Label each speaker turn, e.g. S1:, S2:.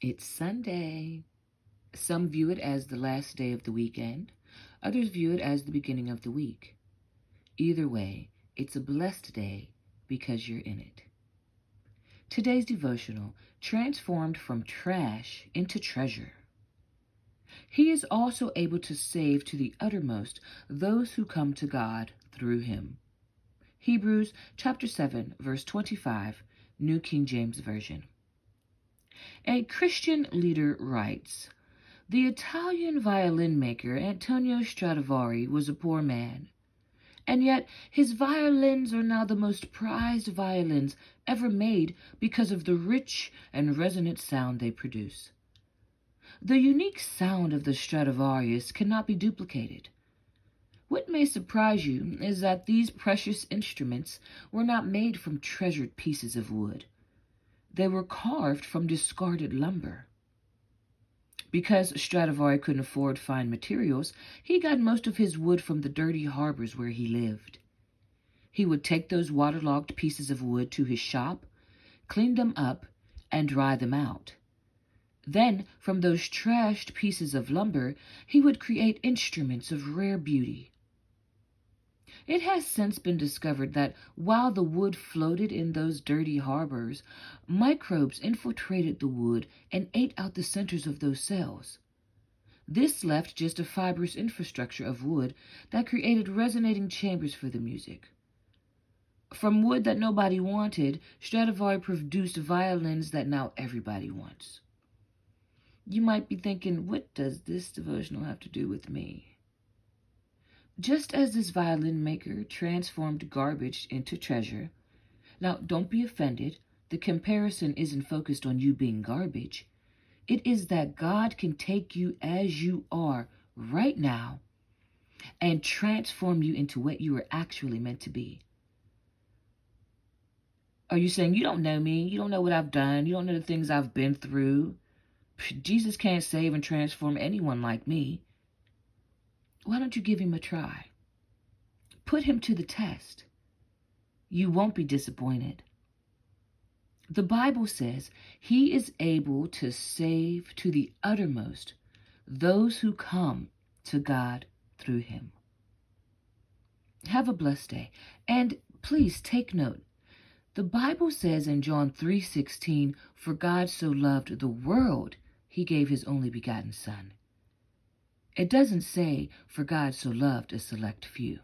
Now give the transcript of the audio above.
S1: It's Sunday. Some view it as the last day of the weekend. Others view it as the beginning of the week. Either way, it's a blessed day because you're in it. Today's devotional, transformed from trash into treasure. He is also able to save to the uttermost those who come to God through him. Hebrews chapter 7, verse 25, New King James Version. A Christian leader writes, "The Italian violin maker Antonio Stradivari was a poor man, and yet his violins are now the most prized violins ever made because of the rich and resonant sound they produce. The unique sound of the Stradivarius cannot be duplicated. What may surprise you is that these precious instruments were not made from treasured pieces of wood. They were carved from discarded lumber. Because Stradivari couldn't afford fine materials, he got most of his wood from the dirty harbors where he lived. He would take those waterlogged pieces of wood to his shop, clean them up, and dry them out. Then, from those trashed pieces of lumber, he would create instruments of rare beauty. It has since been discovered that while the wood floated in those dirty harbors, microbes infiltrated the wood and ate out the centers of those cells. This left just a fibrous infrastructure of wood that created resonating chambers for the music. From wood that nobody wanted, Stradivari produced violins that now everybody wants." You might be thinking, what does this devotional have to do with me? Just as this violin maker transformed garbage into treasure, now don't be offended, the comparison isn't focused on you being garbage. It is that God can take you as you are right now and transform you into what you are actually meant to be. Are you saying, you don't know me, you don't know what I've done, you don't know the things I've been through? Jesus can't save and transform anyone like me. Why don't you give him a try? Put him to the test. You won't be disappointed. The Bible says he is able to save to the uttermost those who come to God through him. Have a blessed day. And please take note. The Bible says in John 3:16, "For God so loved the world, he gave his only begotten Son." It doesn't say, "For God so loved a select few."